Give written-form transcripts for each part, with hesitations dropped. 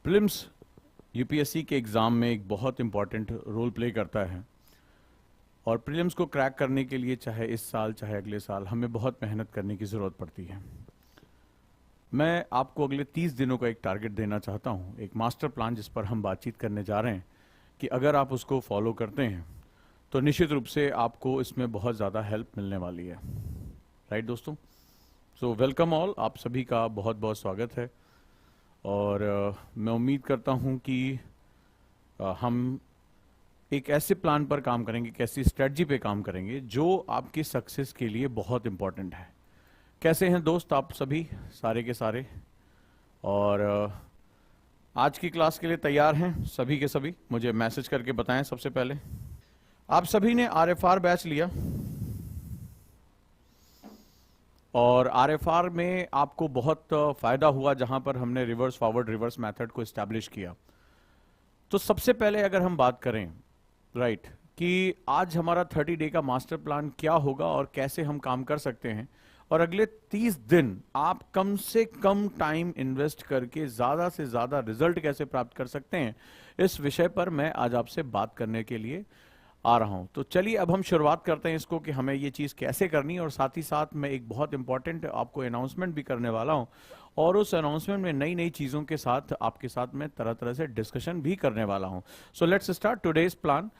Prelims UPSC के exam में एक बहुत इम्पॉर्टेंट रोल प्ले करता है और प्रीलिम्स को क्रैक करने के लिए चाहे इस साल चाहे अगले साल हमें बहुत मेहनत करने की ज़रूरत पड़ती है। मैं आपको अगले 30 दिनों का एक टारगेट देना चाहता हूं, एक मास्टर प्लान जिस पर हम बातचीत करने जा रहे हैं कि अगर आप उसको फॉलो करते हैं तो निश्चित रूप से आपको इसमें बहुत ज़्यादा हेल्प मिलने वाली है। राइट दोस्तों? सो वेलकम ऑल, आप सभी का बहुत बहुत स्वागत है और मैं उम्मीद करता हूं कि हम एक ऐसे प्लान पर काम करेंगे, एक ऐसी स्ट्रेटजी पे काम करेंगे जो आपकी सक्सेस के लिए बहुत इंपॉर्टेंट है। कैसे हैं दोस्त आप सभी, सारे के सारे? और आज की क्लास के लिए तैयार हैं सभी के सभी? मुझे मैसेज करके बताएं। सबसे पहले आप सभी ने आरएफआर बैच लिया और आरएफआर में आपको बहुत फायदा हुआ जहां पर हमने रिवर्स फॉरवर्ड रिवर्स मेथड को एस्टैब्लिश किया। तो सबसे पहले अगर हम बात करें राइट कि आज हमारा 30 डे का मास्टर प्लान क्या होगा और कैसे हम काम कर सकते हैं और अगले 30 दिन आप कम से कम टाइम इन्वेस्ट करके ज्यादा से ज्यादा रिजल्ट कैसे प्राप्त कर सकते हैं, इस विषय पर मैं आज आपसे बात करने के लिए आ रहा हूं। तो चलिए अब हम शुरुआत करते हैं इसको कि हमें ये चीज कैसे करनी है और साथ ही साथ मैं एक बहुत इंपॉर्टेंट आपको अनाउंसमेंट भी करने वाला हूं और उस अनाउंसमेंट में नई नई चीजों के साथ आपके साथ मैं तरह तरह से डिस्कशन भी करने वाला हूं। So let's start today's plan.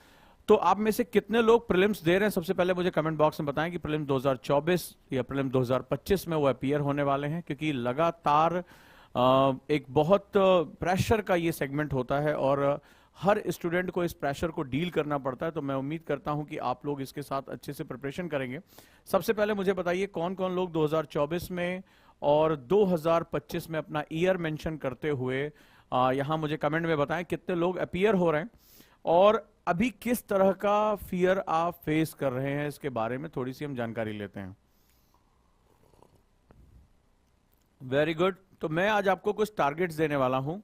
तो आप में से कितने लोग प्रीलिम्स दे रहे हैं? सबसे पहले मुझे कमेंट बॉक्स में बताएं कि प्रीलिम्स 2024 या प्रीलिम्स 2025 में वो अपीयर होने वाले हैं, क्योंकि लगातार एक बहुत प्रेशर का ये सेगमेंट होता है और हर स्टूडेंट को इस प्रेशर को डील करना पड़ता है। तो मैं उम्मीद करता हूं कि आप लोग इसके साथ अच्छे से प्रिपरेशन करेंगे। सबसे पहले मुझे बताइए कौन कौन लोग 2024 में और 2025 में अपना ईयर मेंशन करते हुए यहां मुझे कमेंट में बताएं कितने लोग अपीयर हो रहे हैं और अभी किस तरह का फियर आप फेस कर रहे हैं, इसके बारे में थोड़ी सी हम जानकारी लेते हैं। Very good. तो मैं आज आपको कुछ टारगेट्स देने वाला हूं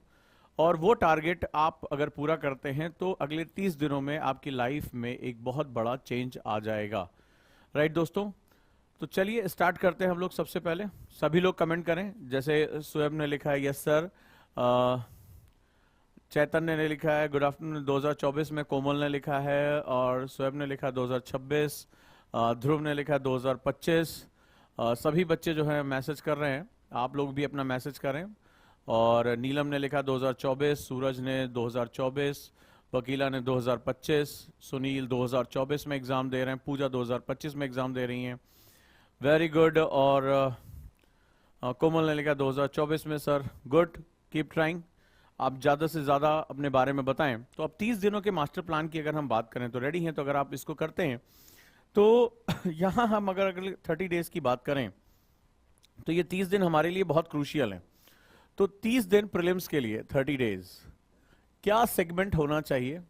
और वो टारगेट आप अगर पूरा करते हैं तो अगले 30 दिनों में आपकी लाइफ में एक बहुत बड़ा चेंज आ जाएगा। राइट दोस्तों? तो चलिए स्टार्ट करते हैं हम लोग। सबसे पहले सभी लोग कमेंट करें। जैसे स्वयं ने लिखा है यस सर, चैतन्य ने लिखा है गुड आफ्टरनून 2024 में, कोमल ने लिखा है और स्वयं ने लिखा 2026, ध्रुव ने लिखा 2025। सभी बच्चे जो हैं मैसेज कर रहे हैं, आप लोग भी अपना मैसेज करें। और नीलम ने लिखा 2024, सूरज ने 2024, वकीला ने 2025, सुनील 2024 में एग्जाम दे रहे हैं, पूजा 2025 में एग्जाम दे रही हैं। Very good. और कोमल ने लिखा 2024 में सर। Good, keep trying. आप ज़्यादा से ज़्यादा अपने बारे में बताएं। तो अब 30 दिनों के मास्टर प्लान की अगर हम बात करें तो रेडी हैं? तो अगर आप इसको करते हैं तो यहाँ हम अगर 30 डेज की बात करें तो ये 30 दिन हमारे लिए बहुत क्रूशियल हैं। तो 30 दिन प्रीलिम्स के लिए 30 डेज क्या सेगमेंट होना चाहिए?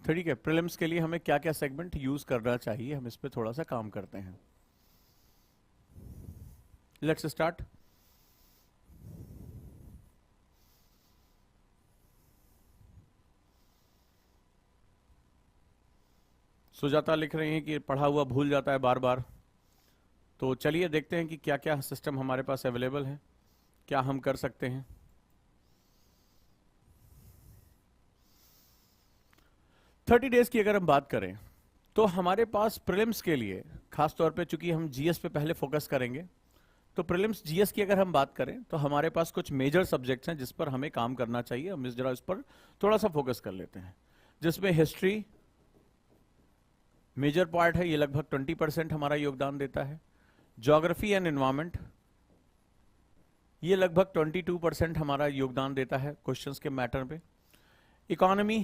ठीक है, प्रीलिम्स के लिए हमें क्या क्या सेगमेंट यूज करना चाहिए, हम इस पे थोड़ा सा काम करते हैं। Let's start. सुजाता लिख रही हैं कि पढ़ा हुआ भूल जाता है बार बार। तो चलिए देखते हैं कि क्या क्या सिस्टम हमारे पास अवेलेबल है, क्या हम कर सकते हैं। थर्टी डेज की अगर हम बात करें तो हमारे पास प्रीलिम्स के लिए खासतौर पे, चूंकि हम जीएस पे पहले फोकस करेंगे, तो प्रीलिम्स जीएस की अगर हम बात करें तो हमारे पास कुछ मेजर सब्जेक्ट्स हैं जिस पर हमें काम करना चाहिए। हम जरा इस पर थोड़ा सा फोकस कर लेते हैं, जिसमें हिस्ट्री मेजर पार्ट है, ये लगभग 20% हमारा योगदान देता है। ज्योग्राफी एंड एनवायरमेंट ये लगभग 22% हमारा योगदान देता है क्वेश्चंस के मैटर पे। इकोनॉमी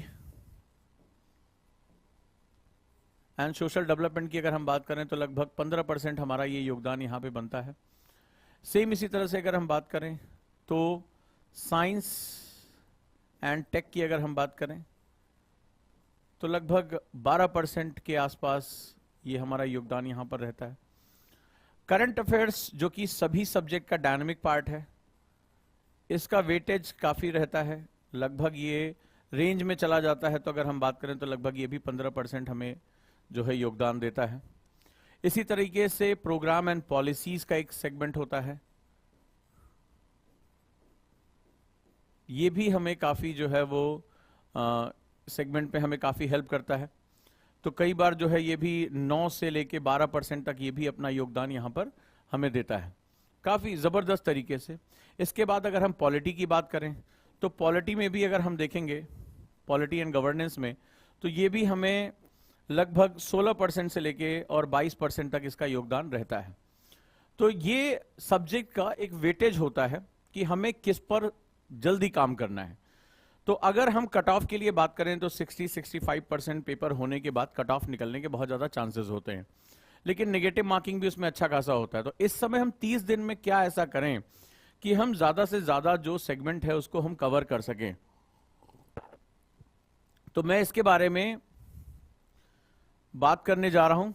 एंड सोशल डेवलपमेंट की अगर हम बात करें तो लगभग 15% हमारा ये योगदान यहाँ पे बनता है। सेम इसी तरह से अगर हम बात करें तो साइंस एंड टेक की अगर हम बात करें तो लगभग 12% के आसपास ये हमारा योगदान यहाँ पर रहता है। करंट अफेयर्स जो कि सभी सब्जेक्ट का डायनामिक पार्ट है, इसका वेटेज काफ़ी रहता है, लगभग ये रेंज में चला जाता है। तो अगर हम बात करें तो लगभग ये भी 15% हमें जो है योगदान देता है। इसी तरीके से प्रोग्राम एंड पॉलिसीज का एक सेगमेंट होता है, ये भी हमें काफ़ी जो है वो सेगमेंट पे हमें काफ़ी हेल्प करता है। तो कई बार जो है ये भी 9 से लेके 12% तक ये भी अपना योगदान यहाँ पर हमें देता है, काफ़ी ज़बरदस्त तरीके से। इसके बाद अगर हम पॉलिटी की बात करें, तो पॉलिटी में भी अगर हम देखेंगे, पॉलिटी एंड गवर्नेंस में, तो ये भी हमें लगभग 16% से लेके और 22% तक इसका योगदान रहता है। तो ये सब्जेक्ट का एक वेटेज होता है कि हमें किस पर जल्दी काम करना है। तो अगर हम कट ऑफ के लिए बात करें तो 60-65% पेपर होने के बाद कट ऑफ निकलने के बहुत ज़्यादा चांसेस होते हैं, लेकिन नेगेटिव मार्किंग भी उसमें अच्छा खासा होता है। तो इस समय हम 30 दिन में क्या ऐसा करें कि हम ज़्यादा से ज़्यादा जो सेगमेंट है उसको हम कवर कर सकें। तो मैं इसके बारे में बात करने जा रहा हूं।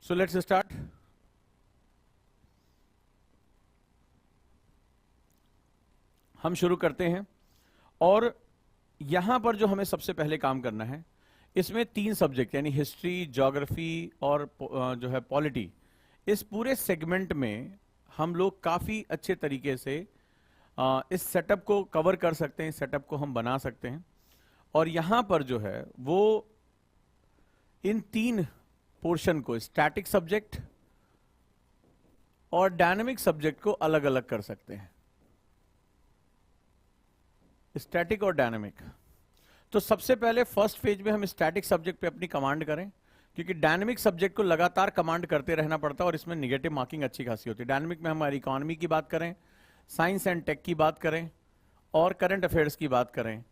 So let's start. हम शुरू करते हैं, और यहां पर जो हमें सबसे पहले काम करना है, इसमें 3 सब्जेक्ट यानी हिस्ट्री, ज्योग्राफी और जो है पॉलिटी, इस पूरे सेगमेंट में हम लोग काफ़ी अच्छे तरीके से इस सेटअप को कवर कर सकते हैं, इस सेटअप को हम बना सकते हैं। और यहां पर जो है वो इन 3 पोर्शन को, स्टैटिक सब्जेक्ट और डायनामिक सब्जेक्ट को अलग अलग कर सकते हैं, स्टैटिक और डायनामिक। तो सबसे पहले फर्स्ट फेज में हम स्टैटिक सब्जेक्ट पे अपनी कमांड करें, क्योंकि डायनामिक सब्जेक्ट को लगातार कमांड करते रहना पड़ता है और इसमें निगेटिव मार्किंग अच्छी खासी होती है। डायनामिक में हमारी इकोनॉमी की बात करें, साइंस एंड टेक की बात करें और करंट अफेयर्स की बात करें,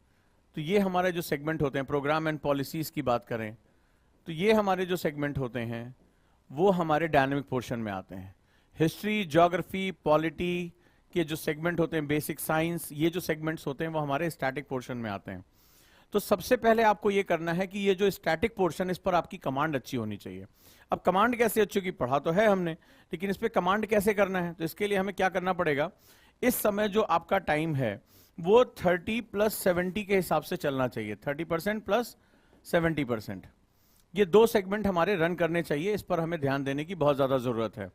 तो ये हमारे जो सेगमेंट होते हैं, प्रोग्राम एंड पॉलिसीज की बात करें, तो ये हमारे जो सेगमेंट होते हैं वो हमारे डायनामिक पोर्शन में आते हैं। हिस्ट्री, ज्योग्राफी, पॉलिटी के जो सेगमेंट होते हैं, बेसिक साइंस, ये जो सेगमेंट्स होते हैं वो हमारे स्टैटिक पोर्शन में आते हैं। तो सबसे पहले आपको ये करना है कि ये जो स्टैटिक पोर्शन, इस पर आपकी कमांड अच्छी होनी चाहिए। अब कमांड कैसे अच्छी होगी, पढ़ा तो है हमने, लेकिन इस पर कमांड कैसे करना है, तो इसके लिए हमें क्या करना पड़ेगा, इस समय जो आपका टाइम है वो 30 + 70 के हिसाब से चलना चाहिए। 30% + 70%, ये 2 सेगमेंट हमारे रन करने चाहिए, इस पर हमें ध्यान देने की बहुत ज्यादा जरूरत है।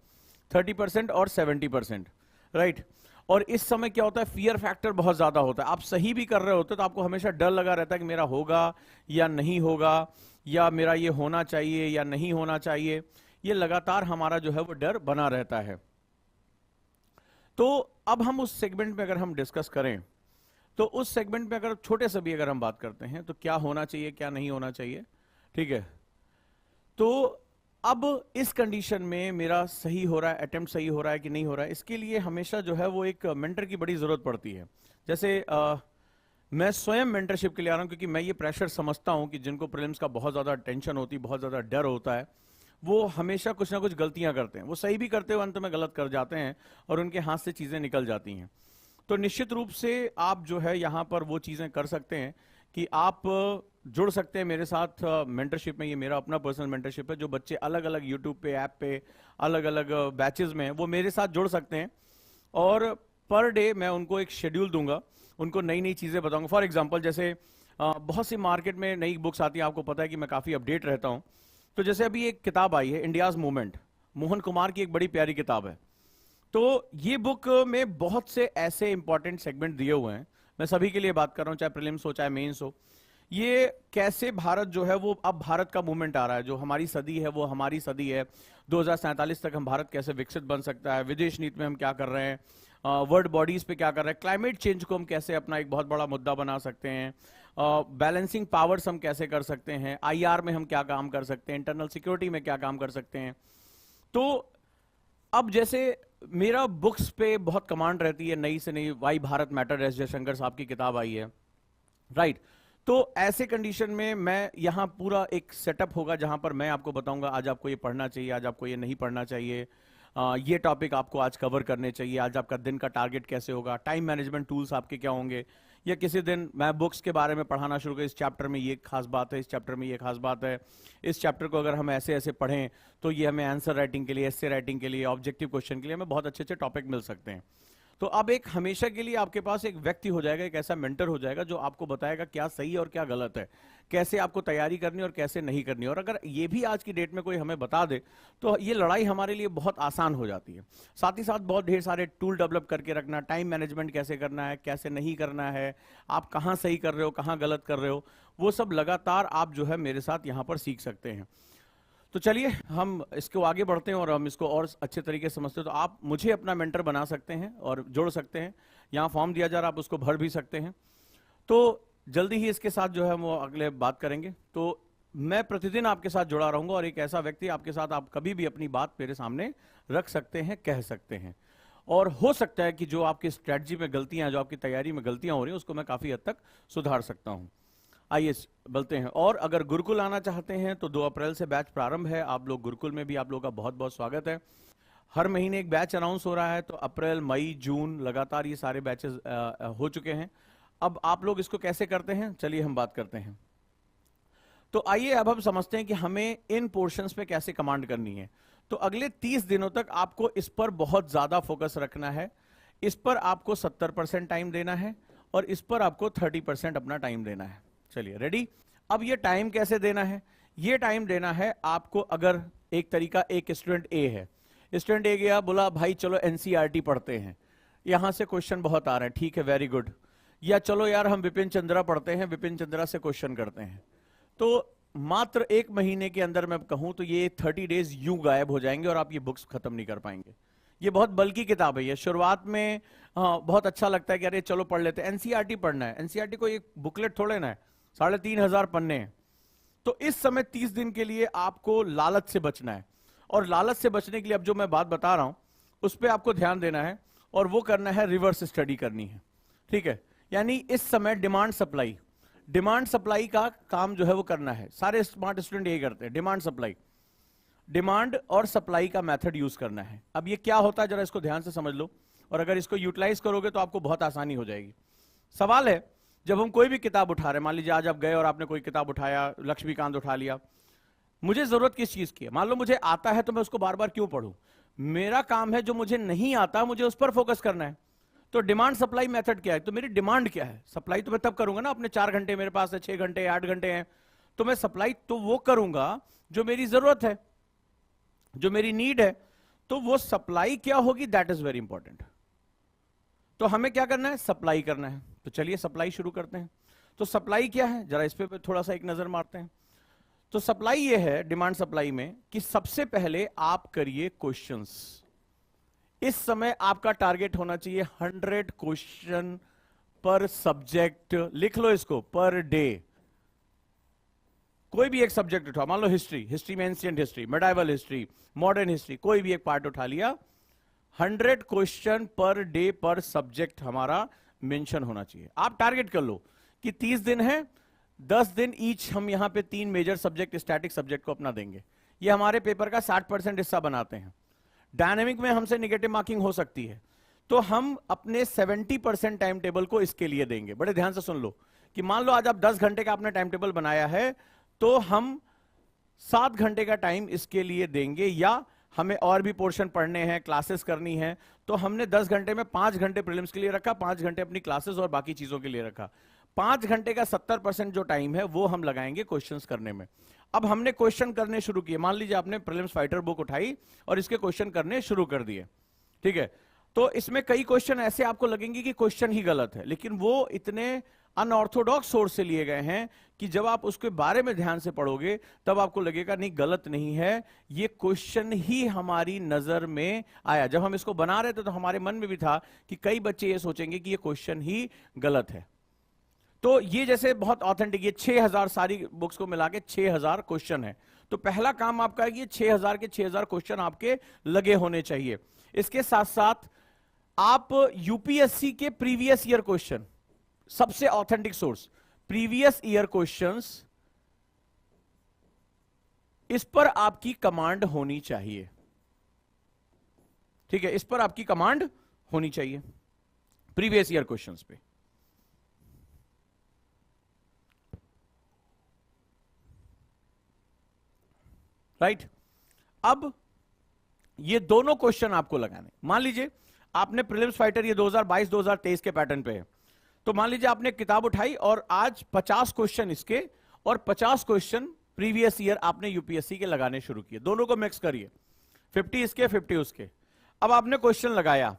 30% और 70%, राइट। और इस समय क्या होता है, फियर फैक्टर बहुत ज्यादा होता है। आप सही भी कर रहे होते तो आपको हमेशा डर लगा रहता है कि मेरा होगा या नहीं होगा, या मेरा ये होना चाहिए या नहीं होना चाहिए, ये लगातार हमारा जो है वो डर बना रहता है। तो अब हम उस सेगमेंट में अगर हम डिस्कस करें, तो उस सेगमेंट में अगर छोटे से भी अगर हम बात करते हैं तो क्या होना चाहिए, क्या नहीं होना चाहिए, ठीक है। तो अब इस कंडीशन में मेरा सही हो रहा है, अटेम्प्ट सही हो रहा है कि नहीं हो रहा है, इसके लिए हमेशा जो है वो एक मेंटर की बड़ी जरूरत पड़ती है। जैसे मैं स्वयं मेंटरशिप के लिए आ रहा हूं, क्योंकि मैं ये प्रेशर समझता हूं कि जिनको प्रीलिम्स का बहुत ज्यादा टेंशन होती है, बहुत ज्यादा डर होता है, वो हमेशा कुछ ना कुछ गलतियां करते हैं। वो सही भी करते हुए अंत में गलत कर जाते हैं और उनके हाथ से चीजें निकल जाती हैं। तो निश्चित रूप से आप जो है यहाँ पर वो चीजें कर सकते हैं कि आप जुड़ सकते हैं मेरे साथ मेंटरशिप में। ये मेरा अपना पर्सनल मेंटरशिप है। जो बच्चे अलग अलग यूट्यूब पे, ऐप पे, अलग अलग बैचेस में हैं, वो मेरे साथ जुड़ सकते हैं, और पर डे मैं उनको एक शेड्यूल दूंगा, उनको नई नई चीजें बताऊंगा। फॉर एग्जांपल, जैसे बहुत सी मार्केट में नई बुक्स आती हैं, आपको पता है कि मैं काफी अपडेट रहता हूं। तो जैसे अभी एक किताब आई है, इंडियाज मूवमेंट, मोहन कुमार की एक बड़ी प्यारी किताब है। तो ये बुक में बहुत से ऐसे इंपॉर्टेंट सेगमेंट दिए हुए हैं, मैं सभी के लिए बात कर रहा हूं, चाहे प्रीलिम्स हो चाहे मेंस हो। ये कैसे भारत जो है वो, अब भारत का मूवमेंट आ रहा है, जो हमारी सदी है वो हमारी सदी है, 2047 तक हम भारत कैसे विकसित बन सकता है, विदेश नीति में हम क्या कर रहे हैं, वर्ल्ड बॉडीज पे क्या कर रहे हैं, क्लाइमेट चेंज को हम कैसे अपना एक बहुत बड़ा मुद्दा बना सकते हैं, बैलेंसिंग पावर्स हम कैसे कर सकते हैं, आईआर में हम क्या काम कर सकते हैं, इंटरनल सिक्योरिटी में क्या काम कर सकते हैं। तो अब जैसे मेरा बुक्स पे बहुत कमांड रहती है, नई से नई why Bharat matter, S Jaishankar साहब की किताब आई है, राइट। तो ऐसे कंडीशन में मैं यहां पूरा एक सेटअप होगा जहां पर मैं आपको बताऊंगा आज आपको ये पढ़ना चाहिए, आज आपको ये नहीं पढ़ना चाहिए, ये टॉपिक आपको आज कवर करने चाहिए, आज आपका दिन का टारगेट कैसे होगा, टाइम मैनेजमेंट टूल्स आपके क्या होंगे, या किसी दिन मैं बुक्स के बारे में पढ़ाना शुरू कर, इस चैप्टर में ये खास बात है, इस चैप्टर में ये खास बात है, इस चैप्टर को अगर हम ऐसे ऐसे पढ़ें तो ये हमें आंसर राइटिंग के लिए, एस्से राइटिंग के लिए, ऑब्जेक्टिव क्वेश्चन के लिए हमें बहुत अच्छे अच्छे टॉपिक मिल सकते हैं। तो अब एक हमेशा के लिए आपके पास एक व्यक्ति हो जाएगा, एक ऐसा मेंटर हो जाएगा जो आपको बताएगा क्या सही और क्या गलत है, कैसे आपको तैयारी करनी और कैसे नहीं करनी। और अगर ये भी आज की डेट में कोई हमें बता दे तो ये लड़ाई हमारे लिए बहुत आसान हो जाती है। साथ ही साथ बहुत ढेर सारे टूल डेवलप करके रखना, टाइम मैनेजमेंट कैसे करना है, कैसे नहीं करना है, आप कहाँ सही कर रहे हो, कहाँ गलत कर रहे हो, वो सब लगातार आप जो है मेरे साथ यहाँ पर सीख सकते हैं। तो चलिए हम इसको आगे बढ़ते हैं और हम इसको और अच्छे तरीके से समझते हैं। तो आप मुझे अपना मेंटर बना सकते हैं और जोड़ सकते हैं। यहाँ फॉर्म दिया जा रहा है, आप उसको भर भी सकते हैं। तो जल्दी ही इसके साथ जो है वो अगले बात करेंगे। तो मैं प्रतिदिन आपके साथ जुड़ा रहूंगा और एक ऐसा व्यक्ति आपके साथ, आप कभी भी अपनी बात मेरे सामने रख सकते हैं, कह सकते हैं। और हो सकता है कि जो आपकी स्ट्रैटेजी में गलतियां, जो आपकी तैयारी में गलतियां हो रही हैं, उसको मैं काफी हद तक सुधार सकता हूं। आइए बोलते हैं। और अगर गुरुकुल आना चाहते हैं तो 2 अप्रैल से बैच प्रारंभ है। आप लोग गुरुकुल में भी, आप लोगों का बहुत बहुत स्वागत है। हर महीने एक बैच अनाउंस हो रहा है, तो अप्रैल, मई, जून लगातार ये सारे बैचेस हो चुके हैं। अब आप लोग इसको कैसे करते हैं, चलिए हम बात करते हैं। तो आइए अब हम समझते हैं कि हमें इन पोर्शंस पे कैसे कमांड करनी है। तो अगले 30 दिनों तक आपको इस पर बहुत ज्यादा फोकस रखना है। इस पर आपको 70% टाइम देना है और इस पर आपको 30% अपना टाइम देना है। चलिए रेडी। अब ये टाइम कैसे देना है? ये टाइम देना है आपको, अगर एक तरीका, एक स्टूडेंट ए है, स्टूडेंट ए गया, बोला भाई चलो एनसीईआरटी पढ़ते हैं, यहां से क्वेश्चन बहुत आ रहे हैं, ठीक है वेरी गुड। या चलो यार हम विपिन चंद्रा पढ़ते हैं, विपिन चंद्रा से क्वेश्चन करते हैं। तो मात्र 1 महीने के अंदर मैं कहूं तो ये 30 डेज यूं गायब हो जाएंगे और आप ये बुक्स खत्म नहीं कर पाएंगे। ये बहुत बल्कि किताब है। ये शुरुआत में बहुत अच्छा लगता है कि अरे चलो पढ़ लेते हैं, एनसीईआरटी पढ़ना है। एनसीईआरटी को एक बुकलेट थोड़े ना है, 3,500 पन्ने हैं। तो इस समय 30 दिन के लिए आपको लालच से बचना है। और लालच से बचने के लिए अब जो मैं बात बता रहा हूं उस पर आपको ध्यान देना है और वो करना है, रिवर्स स्टडी करनी है। ठीक है, यानी इस समय डिमांड सप्लाई, डिमांड सप्लाई का काम जो है वो करना है। सारे स्मार्ट स्टूडेंट यही करते हैं, डिमांड सप्लाई, डिमांड और सप्लाई का मेथड यूज करना है। अब ये क्या होता है जरा इसको ध्यान से समझ लो, और अगर इसको यूटिलाइज करोगे तो आपको बहुत आसानी हो जाएगी। सवाल है, जब हम कोई भी किताब उठा रहे हैं, मान लीजिए आज आप गए और आपने कोई किताब उठाया, लक्ष्मीकांत उठा लिया, मुझे जरूरत किस चीज की है? मान लो मुझे आता है तो मैं उसको बार बार क्यों पढूं? मेरा काम है जो मुझे नहीं आता मुझे उस पर फोकस करना है। तो डिमांड सप्लाई मेथड क्या है? तो मेरी डिमांड क्या है? सप्लाई तो मैं तब करूंगा ना, अपने 4 घंटे मेरे पास है, 6 घंटे, 8 घंटे हैं, तो मैं सप्लाई तो वो करूंगा जो मेरी जरूरत है, जो मेरी नीड है। तो वो सप्लाई क्या होगी, दैट इज वेरी इंपॉर्टेंट। तो हमें क्या करना है? सप्लाई करना है। तो चलिए सप्लाई शुरू करते हैं। तो सप्लाई क्या है, जरा इस पे थोड़ा सा एक नजर मारते हैं। तो सप्लाई ये है डिमांड सप्लाई में कि सबसे पहले आप करिए क्वेश्चंस। इस समय आपका टारगेट होना चाहिए 100 क्वेश्चन पर सब्जेक्ट। लिख लो इसको, पर डे। कोई भी एक सब्जेक्ट उठा, मान लो हिस्ट्री, हिस्ट्री में ancient history, medieval history, modern history, कोई भी एक पार्ट उठा लिया, 100 क्वेश्चन पर डे पर सब्जेक्ट हमारा मेंशन होना चाहिए। आप टारगेट कर लो कि 30 दिन है, 10 दिन ईच हम यहां पे 3 मेजर सब्जेक्ट, स्टैटिक सब्जेक्ट को अपना देंगे। ये हमारे पेपर का 60% हिस्सा बनाते हैं। डायनेमिक में हमसे नेगेटिव मार्किंग हो सकती है, तो हम अपने 70% टाइम टेबल को इसके लिए देंगे। बड़े ध्यान से सुन लो कि मान लो आज आप 10 घंटे का आपने टाइम टेबल बनाया है, तो हम 7 घंटे का टाइम इसके लिए देंगे। या हमें और भी पोर्शन पढ़ने हैं, क्लासेस करनी है, तो हमने 10 घंटे में 5 घंटे प्रीलिम्स के लिए रखा, 5 घंटे अपनी क्लासेस और बाकी चीजों के लिए रखा। 5 घंटे का 70% जो टाइम है वो हम लगाएंगे क्वेश्चंस करने में। अब हमने क्वेश्चन करने शुरू किए, मान लीजिए आपने प्रीलिम्स फाइटर बुक उठाई और इसके क्वेश्चन करने शुरू कर दिए, ठीक है। तो इसमें कई क्वेश्चन ऐसे आपको लगेंगे कि क्वेश्चन ही गलत है, लेकिन वो इतने अनऑर्थोडॉक्स सोर्स से लिए गए हैं कि जब आप उसके बारे में ध्यान से पढ़ोगे तब आपको लगेगा नहीं गलत नहीं है, ये क्वेश्चन ही हमारी नजर में आया। जब हम इसको बना रहे थे तो हमारे मन में भी था कि कई बच्चे ये सोचेंगे कि ये क्वेश्चन ही गलत है। तो ये जैसे बहुत ऑथेंटिक, ये 6000 सारी बुक्स को मिला के 6000 क्वेश्चन है। तो पहला काम आपका है कि 6000 के 6000 क्वेश्चन आपके लगे होने चाहिए। इसके साथ साथ आप यूपीएससी के प्रीवियस ईयर क्वेश्चन, सबसे authentic source previous year questions, इस पर आपकी कमांड होनी चाहिए, ठीक है। इस पर आपकी कमांड होनी चाहिए प्रीवियस ईयर क्वेश्चंस पे। राइट, अब ये दोनों क्वेश्चन आपको लगाने। मान लीजिए आपने प्रीलिम्स फाइटर ये 2022-2023 के पैटर्न पे है। तो मान लीजिए आपने किताब उठाई और आज 50 क्वेश्चन इसके और 50 क्वेश्चन प्रीवियस ईयर आपने यूपीएससी के लगाने शुरू किए, दोनों को मिक्स करिए, 50 इसके 50 उसके। अब आपने क्वेश्चन लगाया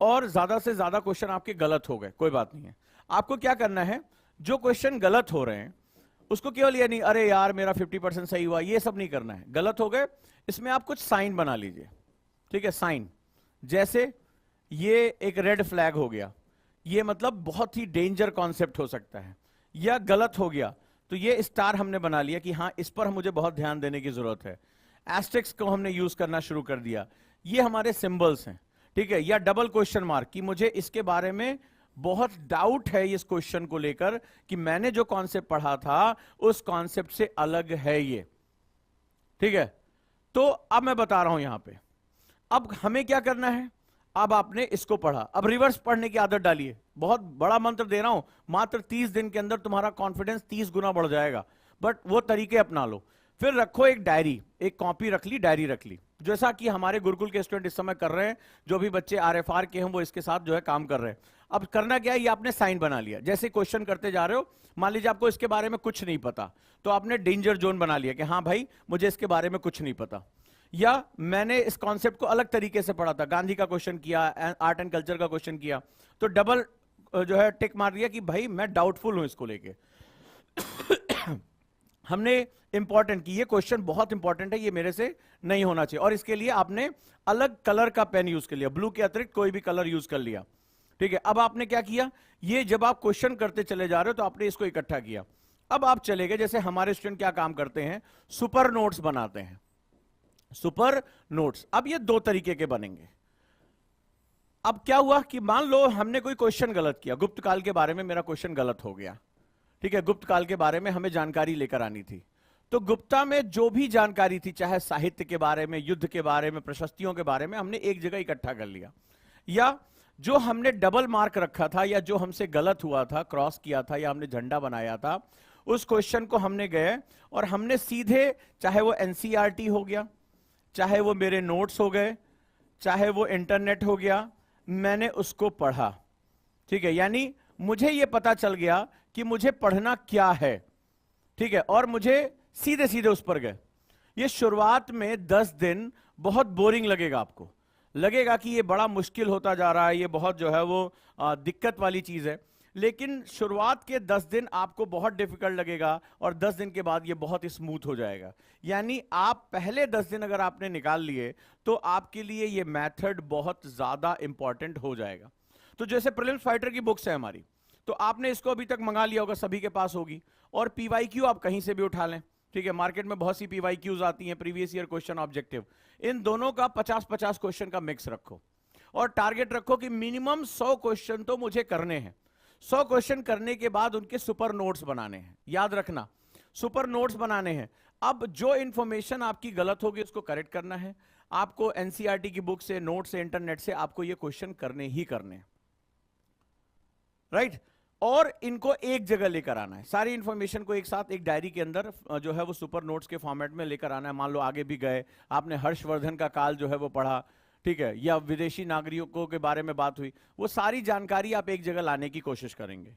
और ज्यादा से ज्यादा क्वेश्चन आपके गलत हो गए, कोई बात नहीं है। आपको क्या करना है, जो क्वेश्चन गलत हो रहे हैं उसको केवल ये नहीं अरे यार मेरा 50% सही हुआ, ये सब नहीं करना है। गलत हो गए, इसमें आप कुछ साइन बना लीजिए, ठीक है, साइन। जैसे ये एक रेड फ्लैग हो गया, ये मतलब बहुत ही डेंजर कॉन्सेप्ट हो सकता है। या गलत हो गया तो ये स्टार हमने बना लिया कि हाँ इस पर मुझे बहुत ध्यान देने की जरूरत है। एस्टेरिक्स को हमने यूज करना शुरू कर दिया, ये हमारे सिंबल्स हैं, ठीक है। या डबल क्वेश्चन मार्क कि मुझे इसके बारे में बहुत डाउट है इस क्वेश्चन को लेकर कि मैंने जो कॉन्सेप्ट पढ़ा था उस कॉन्सेप्ट से अलग है ये, ठीक है। तो अब मैं बता रहा हूं यहां पे, अब हमें क्या करना है, अब आपने इसको पढ़ा, अब रिवर्स पढ़ने की आदत डालिए। बहुत बड़ा मंत्र दे रहा हूं, मात्र 30 दिन के अंदर तुम्हारा कॉन्फिडेंस 30 गुना बढ़ जाएगा, बट वो तरीके अपना लो। फिर रखो एक डायरी, एक कॉपी रख ली, डायरी रख ली, जैसा कि हमारे गुरुकुल के स्टूडेंट इस समय कर रहे हैं। जो भी बच्चे आरएफआर के हैं वो इसके साथ जो है काम कर रहे हैं। अब करना क्या है, ये आपने साइन बना लिया। जैसे क्वेश्चन करते जा रहे हो, मान लीजिए आपको इसके बारे में कुछ नहीं पता, तो आपने डेंजर जोन बना लिया कि हाँ भाई मुझे इसके बारे में कुछ नहीं पता। या मैंने इस कॉन्सेप्ट को अलग तरीके से पढ़ा था, गांधी का क्वेश्चन किया, आर्ट एंड कल्चर का क्वेश्चन किया, तो डबल जो है टिक मार दिया कि भाई मैं डाउटफुल हूं इसको लेके। हमने इंपॉर्टेंट की ये क्वेश्चन बहुत इंपॉर्टेंट है, ये मेरे से नहीं होना चाहिए, और इसके लिए आपने अलग कलर का पेन यूज कर लिया, ब्लू के अतिरिक्त कोई भी कलर यूज कर लिया, ठीक है। अब आपने क्या किया, ये जब आप क्वेश्चन करते चले जा रहे हो तो आपने इसको इकट्ठा किया। अब आप चले गए, जैसे हमारे स्टूडेंट क्या काम करते हैं, सुपर नोट्स बनाते हैं, सुपर नोट्स। अब ये दो तरीके के बनेंगे। अब क्या हुआ कि मान लो हमने कोई क्वेश्चन गलत किया, गुप्त काल के बारे में मेरा क्वेश्चन गलत हो गया, ठीक है। गुप्त काल के बारे में हमें जानकारी लेकर आनी थी, तो गुप्ता में जो भी जानकारी थी, चाहे साहित्य के बारे में, युद्ध के बारे में, प्रशस्तियों के बारे में, हमने एक जगह इकट्ठा कर लिया। या जो हमने डबल मार्क रखा था, या जो हमसे गलत हुआ था, क्रॉस किया था, या हमने झंडा बनाया था, उस क्वेश्चन को हमने गए और हमने सीधे, चाहे वो एनसीईआरटी हो गया, चाहे वो मेरे नोट्स हो गए, चाहे वो इंटरनेट हो गया, मैंने उसको पढ़ा, ठीक है। यानी मुझे ये पता चल गया कि मुझे पढ़ना क्या है, ठीक है, और मुझे सीधे सीधे उस पर गए। ये शुरुआत में 10 दिन बहुत बोरिंग लगेगा, आपको लगेगा कि ये बड़ा मुश्किल होता जा रहा है, ये बहुत जो है वो दिक्कत वाली चीज है, लेकिन शुरुआत के 10 दिन आपको बहुत डिफिकल्ट लगेगा और 10 दिन के बाद ये बहुत स्मूथ हो जाएगा। यानी आप पहले 10 दिन अगर आपने निकाल लिए तो आपके लिए ये मेथड बहुत ज्यादा इंपॉर्टेंट हो जाएगा। तो जैसे प्रीलिम्स फाइटर की बुक्स है हमारी, तो आपने इसको अभी तक मंगा लिया होगा, सभी के पास होगी, और पीवाईक्यू आप कहीं से भी उठा लें, ठीक है। मार्केट में बहुत सी पीवाईक्यूज आती हैं, प्रीवियस ईयर क्वेश्चन ऑब्जेक्टिव, इन दोनों का 50-50 क्वेश्चन का मिक्स रखो और टारगेट रखो कि मिनिमम 100 क्वेश्चन तो मुझे करने हैं। 100 क्वेश्चन करने के बाद उनके सुपर नोट्स बनाने हैं, याद रखना, सुपर नोट्स बनाने हैं। अब जो इंफॉर्मेशन आपकी गलत होगी उसको करेक्ट करना है आपको। एनसीईआरटी की बुक से, नोट से, इंटरनेट से आपको ये क्वेश्चन करने ही करने हैं, राइट। और इनको एक जगह लेकर आना है, सारी इंफॉर्मेशन को एक साथ एक डायरी के अंदर जो है वो सुपर नोट्स के फॉर्मेट में लेकर आना है। मान लो आगे भी गए, आपने हर्षवर्धन का काल जो है वो पढ़ा, ठीक है, या विदेशी नागरिकों के बारे में बात हुई, वो सारी जानकारी आप एक जगह लाने की कोशिश करेंगे।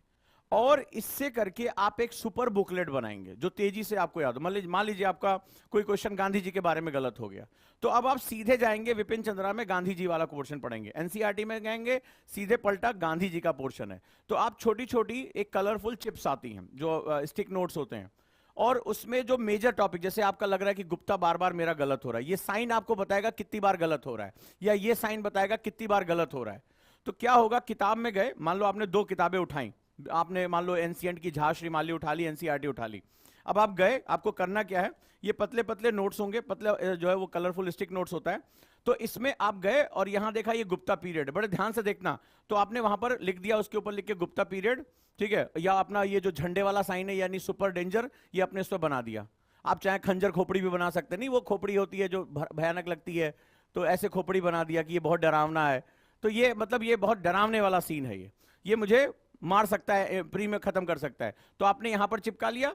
और इससे करके आप एक सुपर बुकलेट बनाएंगे जो तेजी से आपको याद हो। मान लीजिए आपका कोई क्वेश्चन गांधी जी के बारे में गलत हो गया, तो अब आप सीधे जाएंगे विपिन चंद्रा में गांधी जी वाला पोर्शन पढ़ेंगे, एनसीईआरटी में जाएंगे सीधे पलटा गांधी जी का पोर्शन है। तो आप छोटी छोटी एक कलरफुल चिप्स आती हैं जो स्टिक नोट्स होते हैं, और उसमें जो मेजर टॉपिक, जैसे आपका लग रहा है कि गुप्ता बार बार मेरा गलत हो रहा है, ये साइन आपको बताएगा कितनी बार गलत हो रहा है, या ये साइन बताएगा कितनी बार गलत हो रहा है। तो क्या होगा, किताब में गए, मान लो आपने 2 किताबें उठाई, आपने मान लो एनसीएंट की झा श्रीमाली उठा ली, एनसीईआरटी उठा ली। अब आप गए, आपको करना क्या है, ये पतले पतले नोट्स होंगे, पतले जो है वो कलरफुल स्टिक नोट्स होता है, तो इसमें आप गए और यहां देखा ये गुप्ता पीरियड, बड़े ध्यान से देखना, तो आपने वहां पर लिख दिया, उसके ऊपर लिख के गुप्ता पीरियड, ठीक है, या अपना ये जो झंडे वाला साइन है यानी सुपर डेंजर, ये अपने इस पर बना दिया। आप चाहे खंजर खोपड़ी भी बना सकते, नहीं वो खोपड़ी होती है जो भयानक लगती है, तो ऐसे खोपड़ी बना दिया कि ये बहुत डरावना है, तो ये मतलब ये बहुत डरावने वाला सीन है, ये मुझे मार सकता है, प्री में खत्म कर सकता है। तो आपने यहां पर चिपका लिया,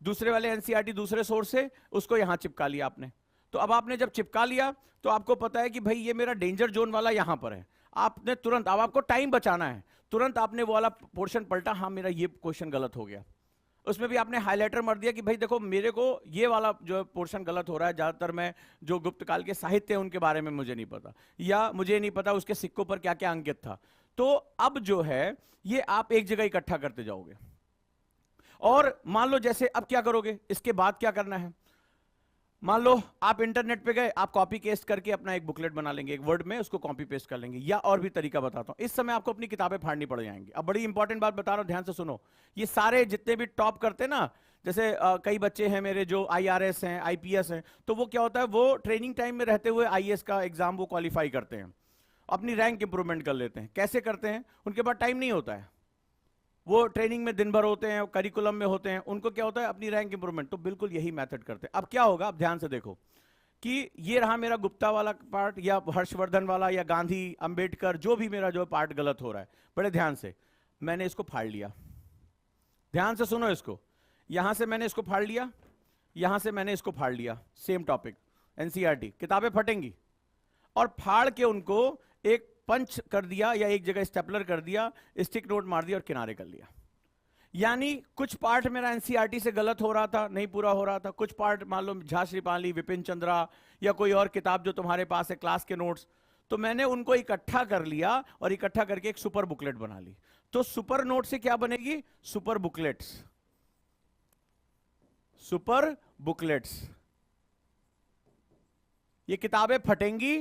दूसरे वाले एनसीईआरटी दूसरे सोर्स से उसको यहां चिपका लिया आपने। तो अब आपने जब चिपका लिया तो आपको पता है कि भाई ये मेरा डेंजर जोन वाला यहां पर है। आपने तुरंत, अब आपको टाइम बचाना है, तुरंत आपने वो वाला पोर्शन पलटा, हाँ मेरा ये क्वेश्चन गलत हो गया, उसमें भी आपने हाईलाइटर मार दिया कि भाई देखो मेरे को ये वाला जो पोर्शन गलत हो रहा है, ज्यादातर मैं जो गुप्त काल के साहित्य उनके बारे में मुझे नहीं पता, या मुझे नहीं पता उसके सिक्कों पर क्या क्या अंकित था। तो अब जो है ये आप एक जगह इकट्ठा करते जाओगे। और मान लो जैसे अब क्या करोगे, इसके बाद क्या करना है, मान लो आप इंटरनेट पे गए, आप कॉपी पेस्ट करके अपना एक बुकलेट बना लेंगे, एक वर्ड में उसको कॉपी पेस्ट कर लेंगे, या और भी तरीका बताता हूं, इस समय आपको अपनी किताबें फाड़नी पड़ जाएंगी। अब बड़ी इंपॉर्टेंट बात बता रहा हूं, ध्यान से सुनो। ये सारे जितने भी टॉप करते हैं ना, जैसे कई बच्चे हैं मेरे जो IRS हैं, IPS हैं, तो वो क्या होता है, वो ट्रेनिंग टाइम में रहते हुए IAS का एग्जाम वो क्वालिफाई करते हैं, अपनी रैंक इंप्रूवमेंट कर लेते हैं। कैसे करते हैं, उनके पास टाइम नहीं होता है, वो ट्रेनिंग में दिन भर होते हैं, करिकुलम में होते हैं, उनको क्या होता है, अपनी रैंक इंप्रूवमेंट। तो बिल्कुल यही मेथड करते हैं। अब क्या होगा, अब ध्यान से देखो कि ये रहा मेरा गुप्ता वाला पार्ट, या हर्षवर्धन वाला, या गांधी, अंबेडकर, जो भी मेरा जो पार्ट गलत हो रहा है, बड़े ध्यान से मैंने इसको फाड़ लिया। ध्यान से सुनो इसको, यहां से मैंने इसको फाड़ लिया, यहां से मैंने इसको फाड़ लिया, सेम टॉपिक NCERT, किताबें फटेंगी, और फाड़ के उनको एक पंच कर दिया, या एक जगह स्टेपलर कर दिया, स्टिक नोट मार दिया और किनारे कर लिया। यानी कुछ पार्ट मेरा NCERT से गलत हो रहा था, नहीं पूरा हो रहा था, कुछ पार्ट मान लो झा श्रीपाली, विपिन चंद्रा, या कोई और किताब जो तुम्हारे पास है, क्लास के नोट्स, तो मैंने उनको इकट्ठा कर लिया और इकट्ठा करके एक सुपर बुकलेट बना ली। तो सुपर नोट से क्या बनेगी, सुपर बुकलेट्स, सुपर बुकलेट्स। ये किताबें फटेंगी,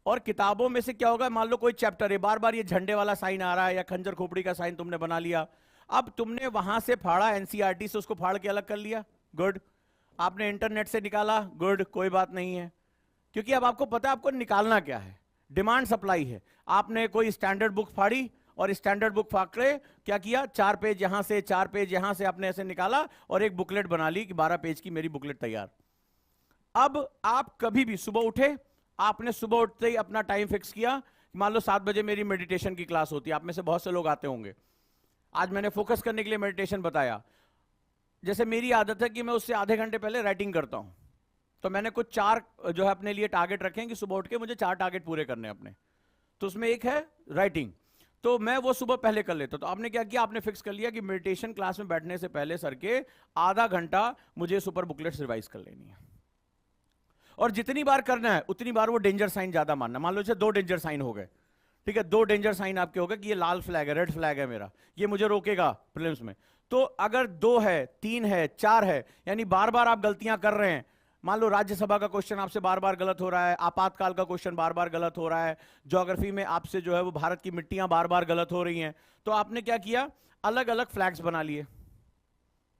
और किताबों में से क्या होगा, मान लो कोई चैप्टर है, बार बार ये झंडे वाला साइन आ रहा है, या खंजर खोपड़ी का साइन तुमने बना लिया, अब तुमने वहां से फाड़ा, NCERT से उसको फाड़ के अलग कर लिया, गुड। आपने इंटरनेट से निकाला, गुड, कोई बात नहीं है, क्योंकि अब आपको पता है आपको निकालना क्या है, डिमांड सप्लाई है। आपने कोई स्टैंडर्ड बुक फाड़ी, और स्टैंडर्ड बुक फाड़ के क्या किया, 4 पेज यहां से, 4 पेज यहां से आपने ऐसे निकाला, और एक बुकलेट बना ली कि 12 पेज की मेरी बुकलेट तैयार। अब आप कभी भी सुबह उठे, आपने सुबह उठते ही अपना टाइम फिक्स किया, मान लो 7 बजे मेरी मेडिटेशन की क्लास होती है, आप में से बहुत से लोग आते होंगे, आज मैंने फोकस करने के लिए मेडिटेशन बताया। जैसे मेरी आदत है कि मैं उससे आधे घंटे पहले राइटिंग करता हूं, तो मैंने कुछ 4 जो है अपने लिए टारगेट रखे हैं कि सुबह उठ के मुझे 4 टारगेट पूरे करने हैं अपने, तो उसमें एक है राइटिंग, तो मैं वो सुबह पहले कर लेता हूं। तो आपने क्या किया, आपने फिक्स कर लिया कि मेडिटेशन क्लास में बैठने से पहले सर के आधा घंटा मुझे सुपर बुकलेट्स रिवाइज कर लेनी है, और जितनी बार करना है उतनी बार वो डेंजर साइन ज्यादा मानना। मान लो जैसे 2 डेंजर साइन हो गए, ठीक है, 2 डेंजर साइन आपके हो गए कि ये लाल फ्लैग है, रेड फ्लैग है मेरा, ये मुझे रोकेगा प्रीलिम्स में। तो अगर 2 है, 3 है, 4 है, यानी बार बार आप गलतियां कर रहे हैं, मान लो राज्यसभा का क्वेश्चन आपसे बार बार गलत हो रहा है, आपातकाल का क्वेश्चन बार बार गलत हो रहा है, ज्योग्राफी में आपसे जो है वो भारत की मिट्टियां बार बार गलत हो रही हैं, तो आपने क्या किया, अलग अलग फ्लैग्स बना लिए,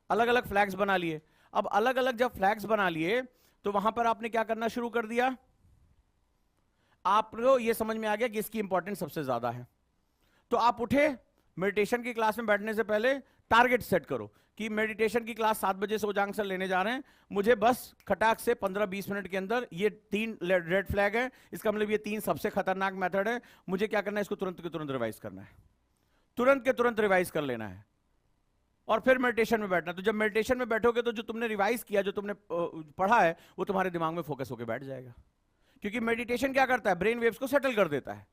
अलग अलग फ्लैग्स बना लिए। अब अलग अलग जब फ्लैग्स बना लिए, तो वहां पर आपने क्या करना शुरू कर दिया, आपको यह समझ में आ गया कि इसकी इंपॉर्टेंस सबसे ज्यादा है। तो आप उठे, मेडिटेशन की क्लास में बैठने से पहले टारगेट सेट करो कि मेडिटेशन की क्लास 7 बजे से उजांग सर लेने जा रहे हैं, मुझे बस खटाक से 15-20 मिनट के अंदर ये 3 रेड फ्लैग है, इसका मतलब ये 3 सबसे खतरनाक मेथड है, मुझे क्या करना है, इसको तुरंत के तुरंत रिवाइज करना है, तुरंत के तुरंत रिवाइज कर लेना है, और फिर मेडिटेशन में बैठना। तो जब मेडिटेशन में बैठोगे तो जो तुमने रिवाइज किया, जो तुमने पढ़ा है, वो तुम्हारे दिमाग में फोकस होकर बैठ जाएगा, क्योंकि मेडिटेशन क्या करता है, ब्रेन वेव्स को सेटल कर देता है।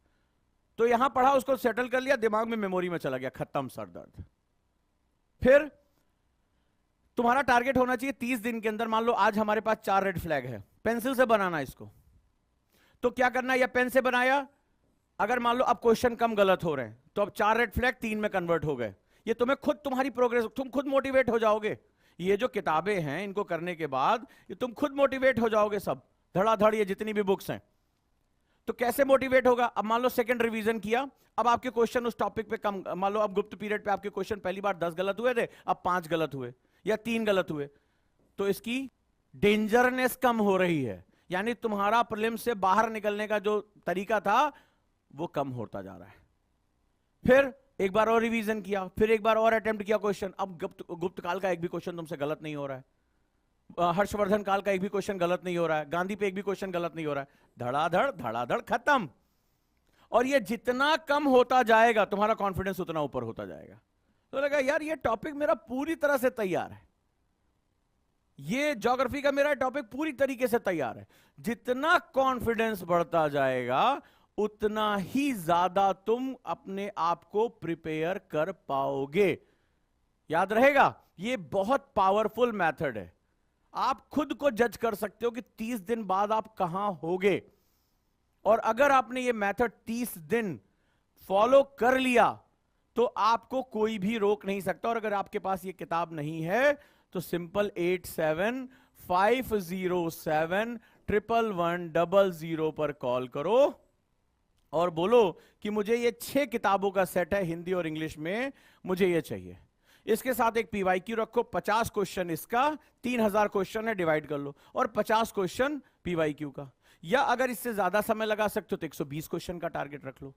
तो यहां पढ़ा, उसको सेटल कर लिया, दिमाग में मेमोरी में चला गया, खत्म सर दर्द। फिर तुम्हारा टारगेट होना चाहिए 30 दिन के अंदर, मान लो आज हमारे पास 4 रेड फ्लैग है, पेंसिल से बनाना इसको। तो क्या करना है, या पेन से बनाया, अगर मान लो अब क्वेश्चन कम गलत हो रहे हैं, तो अब 4 रेड फ्लैग 3 में कन्वर्ट हो गए। ये तुम्हें खुद, तुम्हारी प्रोग्रेस, तुम खुद मोटिवेट हो जाओगे। ये जो किताबें हैं, इनको करने के बाद ये तुम खुद मोटिवेट हो जाओगे, सब धड़ाधड़, ये जितनी भी बुक्स हैं। तो कैसे मोटिवेट होगा, अब मान लो सेकंड रिवीजन किया, अब आपके क्वेश्चन उस टॉपिक पे कम, मान लो अब गुप्त पीरियड पे आपके क्वेश्चन पहली बार 10 गलत हुए थे, अब 5 गलत हुए या 3 गलत हुए, तो इसकी डेंजरनेस कम हो रही है, यानी तुम्हारा प्रीलिम्स से बाहर निकलने का जो तरीका था वो कम होता जा रहा है। फिर एक बार और रिवीजन किया, फिर एक बार और अटेम्प्ट किया क्वेश्चन, अब गुप्त काल का एक भी क्वेश्चन तुमसे गलत नहीं हो रहा है, हर्षवर्धन काल का एक भी क्वेश्चन गलत नहीं हो रहा है, गांधी पे एक भी क्वेश्चन गलत नहीं हो रहा है, धड़ाधड़ धड़ाधड़ खत्म। और ये जितना कम होता जाएगा तुम्हारा कॉन्फिडेंस उतना ऊपर होता जाएगा। तो लगा यार ये टॉपिक मेरा पूरी तरह से तैयार है, ये ज्योग्राफी का मेरा टॉपिक पूरी तरीके से तैयार है। जितना कॉन्फिडेंस बढ़ता जाएगा उतना ही ज्यादा तुम अपने आप को प्रिपेयर कर पाओगे। याद रहेगा, ये बहुत पावरफुल मेथड है। आप खुद को जज कर सकते हो कि 30 दिन बाद आप कहां होगे, और अगर आपने ये मेथड 30 दिन फॉलो कर लिया तो आपको कोई भी रोक नहीं सकता। और अगर आपके पास ये किताब नहीं है तो सिंपल 8750711100 पर कॉल करो और बोलो कि मुझे ये 6 किताबों का सेट है हिंदी और इंग्लिश में, मुझे ये चाहिए। इसके साथ एक पीवाईक्यू रखो, 50 क्वेश्चन इसका, 3000 क्वेश्चन है, डिवाइड कर लो, और 50 क्वेश्चन पीवाईक्यू का। या अगर इससे ज्यादा समय लगा सकते हो तो 120 क्वेश्चन का टारगेट रख लो।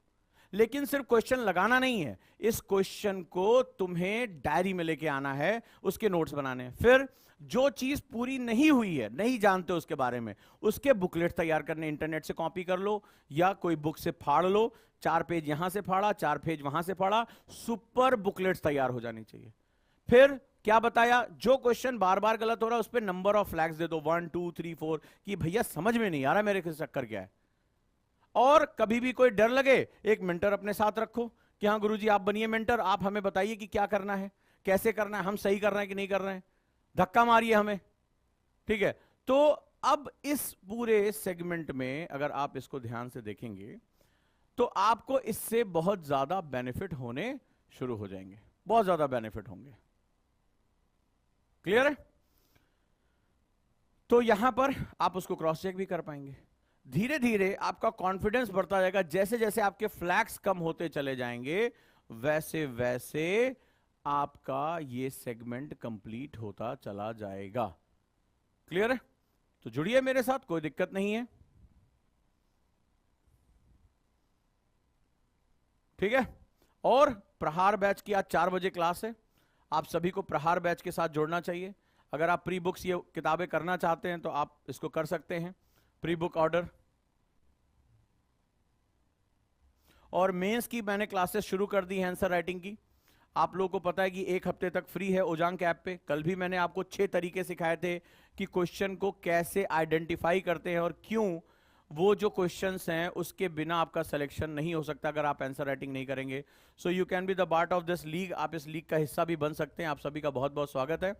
लेकिन सिर्फ क्वेश्चन लगाना नहीं है, इस क्वेश्चन को तुम्हें डायरी में लेके आना है, उसके नोट्स बनाने हैं। फिर जो चीज पूरी नहीं हुई है, नहीं जानते उसके बारे में, उसके बुकलेट तैयार करने, इंटरनेट से कॉपी कर लो या कोई बुक से फाड़ लो, 4 पेज यहां से फाड़ा, 4 पेज वहां से फाड़ा, सुपर बुकलेट्स तैयार हो जानी चाहिए। फिर क्या बताया, जो क्वेश्चन बार बार गलत हो रहा है उस पर नंबर ऑफ फ्लैग्स दे दो, 1 2 3 4, कि भैया समझ में नहीं आ रहा मेरे चक्कर क्या है। और कभी भी कोई डर लगे, एक मेंटर अपने साथ रखो कि हाँ गुरुजी आप बनिए मेंटर, आप हमें बताइए कि क्या करना है, कैसे करना है, हम सही कर रहे हैं कि नहीं कर रहे हैं, धक्का मारिए हमें। ठीक है, तो अब इस पूरे सेगमेंट में अगर आप इसको ध्यान से देखेंगे तो आपको इससे बहुत ज्यादा बेनिफिट होने शुरू हो जाएंगे, बहुत ज्यादा बेनिफिट होंगे। क्लियर है? तो यहां पर आप उसको क्रॉस चेक भी कर पाएंगे। धीरे धीरे आपका कॉन्फिडेंस बढ़ता जाएगा, जैसे जैसे आपके फ्लैग्स कम होते चले जाएंगे वैसे वैसे आपका ये सेगमेंट कंप्लीट होता चला जाएगा। क्लियर है? तो जुड़िए मेरे साथ, कोई दिक्कत नहीं है। ठीक है, और प्रहार बैच की आज 4 बजे क्लास है, आप सभी को प्रहार बैच के साथ जोड़ना चाहिए। अगर आप प्री बुक्स ये किताबें करना चाहते हैं तो आप इसको कर सकते हैं, प्री बुक ऑर्डर। और मेंस की मैंने क्लासेस शुरू कर दी है, आंसर राइटिंग की। आप लोगों को पता है कि 1 हफ्ते तक फ्री है ओजांग ऐप पे। कल भी मैंने आपको 6 तरीके सिखाए थे कि क्वेश्चन को कैसे आइडेंटिफाई करते हैं और क्यों वो जो क्वेश्चंस हैं उसके बिना आपका सिलेक्शन नहीं हो सकता अगर आप आंसर राइटिंग नहीं करेंगे। So you can be the part of this league, आप इस लीग का हिस्सा भी बन सकते हैं। आप सभी का बहुत बहुत स्वागत है।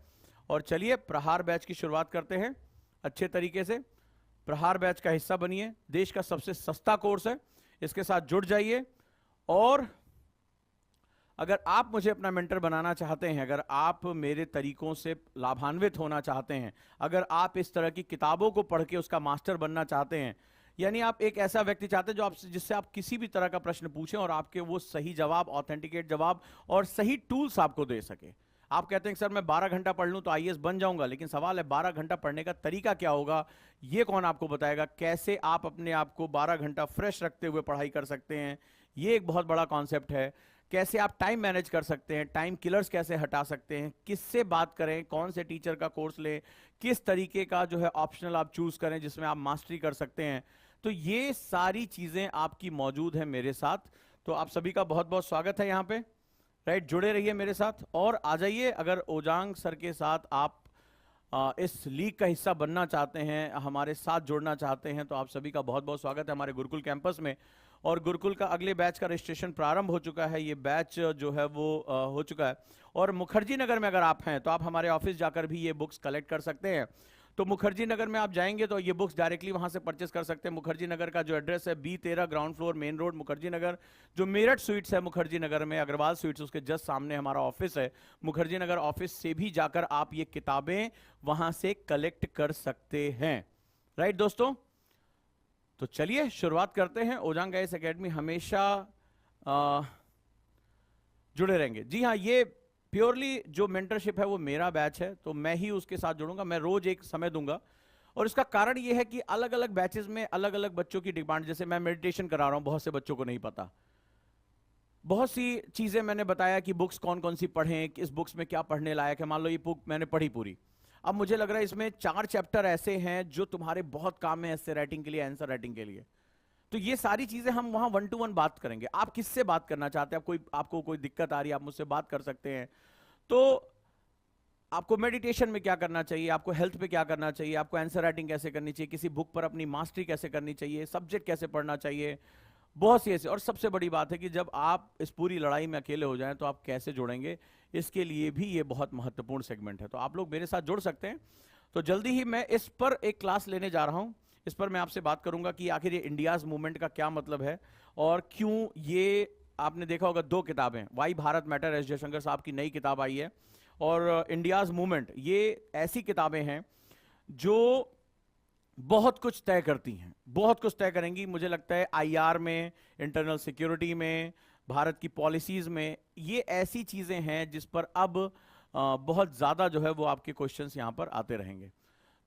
और चलिए प्रहार बैच की शुरुआत करते हैं अच्छे तरीके से। प्रहार बैच का हिस्सा बनिए, देश का सबसे सस्ता कोर्स है, इसके साथ जुड़ जाइए। और अगर आप मुझे अपना मेंटर बनाना चाहते हैं, अगर आप मेरे तरीकों से लाभान्वित होना चाहते हैं, अगर आप इस तरह की किताबों को पढ़ के उसका मास्टर बनना चाहते हैं, यानी आप एक ऐसा व्यक्ति चाहते हैं जो आपसे, जिससे आप किसी भी तरह का प्रश्न पूछें और आपके वो सही जवाब, ऑथेंटिकेट जवाब और सही टूल्स आपको दे सके। आप कहते हैं सर मैं 12 घंटा पढ़ लूं तो आईएएस बन जाऊंगा, लेकिन सवाल है 12 घंटा पढ़ने का तरीका क्या होगा, ये कौन आपको बताएगा? कैसे आप अपने आप को 12 घंटा फ्रेश रखते हुए पढ़ाई कर सकते हैं, ये एक बहुत बड़ा कॉन्सेप्ट है। कैसे आप टाइम मैनेज कर सकते हैं, टाइम किलर्स कैसे हटा सकते हैं, किससे बात करें, कौन से टीचर का कोर्स लें, किस तरीके का जो है ऑप्शनल आप चूज करें जिसमें आप मास्टरी कर सकते हैं। तो ये सारी चीजें आपकी मौजूद हैं मेरे साथ। तो आप सभी का बहुत बहुत स्वागत है यहाँ पे। राइट, जुड़े रहिए मेरे साथ और आ जाइए। अगर ओजांग सर के साथ आप इस लीग का हिस्सा बनना चाहते हैं, हमारे साथ जुड़ना चाहते हैं, तो आप सभी का बहुत बहुत स्वागत है हमारे गुरुकुल कैंपस में। और गुरुकुल का अगले बैच का रजिस्ट्रेशन प्रारंभ हो चुका है, ये बैच जो है वो हो चुका है। और मुखर्जी नगर में अगर आप हैं तो आप हमारे ऑफिस जाकर भी ये बुक्स कलेक्ट कर सकते हैं। तो मुखर्जी नगर में आप जाएंगे तो ये बुक्स डायरेक्टली वहां से परचेस कर सकते हैं। मुखर्जी नगर का जो एड्रेस है B13 ground floor main road Mukherjee Nagar. जो मेरठ स्वीट्स है मुखर्जी नगर में, अग्रवाल स्वीट्स, उसके जस्ट सामने हमारा ऑफिस है। मुखर्जी नगर ऑफिस से भी जाकर आप ये किताबें वहां से कलेक्ट कर सकते हैं। राइट दोस्तों, तो चलिए शुरुआत करते हैं। ओजांग आईएएस एकेडमी हमेशा जुड़े रहेंगे। जी हाँ, ये प्योरली जो मेंटरशिप है वो मेरा बैच है, तो मैं ही उसके साथ जुड़ूंगा, मैं रोज एक समय दूंगा। और इसका कारण ये है कि अलग अलग बैचेस में अलग अलग बच्चों की डिमांड, जैसे मैं मेडिटेशन करा रहा हूं, बहुत से बच्चों को नहीं पता, बहुत सी चीजें मैंने बताया कि बुक्स कौन कौन सी पढ़ें, इस बुक्स में क्या पढ़ने लायक है। मान लो ये बुक मैंने पढ़ी पूरी, अब मुझे लग रहा है इसमें 4 चैप्टर ऐसे हैं जो तुम्हारे बहुत काम है ऐसे राइटिंग के लिए, आंसर राइटिंग के लिए। तो ये सारी चीजें हम वहां 1 to 1 बात करेंगे। आप किससे बात करना चाहते हैं, आपको कोई दिक्कत आ रही है, आप मुझसे बात कर सकते हैं। तो आपको मेडिटेशन में क्या करना चाहिए, आपको हेल्थ पे क्या करना चाहिए, आपको आंसर राइटिंग कैसे करनी चाहिए, किसी बुक पर अपनी मास्टरी कैसे करनी चाहिए, सब्जेक्ट कैसे पढ़ना चाहिए, बहुत सी ऐसी, और सबसे बड़ी बात है कि जब आप इस पूरी लड़ाई में अकेले हो जाएं तो आप कैसे जुड़ेंगे, इसके लिए भी ये बहुत महत्वपूर्ण सेगमेंट है। तो आप लोग मेरे साथ जुड़ सकते हैं। तो जल्दी ही मैं इस पर एक क्लास लेने जा रहा हूं। इस पर मैं आपसे बात करूंगा कि आखिर ये इंडियाज मूवमेंट का क्या मतलब है, और क्यों ये, आपने देखा होगा दो किताबें, why Bharat matter, S Jaishankar साहब की नई किताब आई है, और इंडियाज मूवमेंट, ये ऐसी किताबें हैं जो बहुत कुछ तय करती हैं, बहुत कुछ तय करेंगी। मुझे लगता है आईआर में, इंटरनल सिक्योरिटी में, भारत की पॉलिसीज में, ये ऐसी चीजें हैं जिस पर अब बहुत ज्यादा जो है वो आपके क्वेश्चंस यहां पर आते रहेंगे।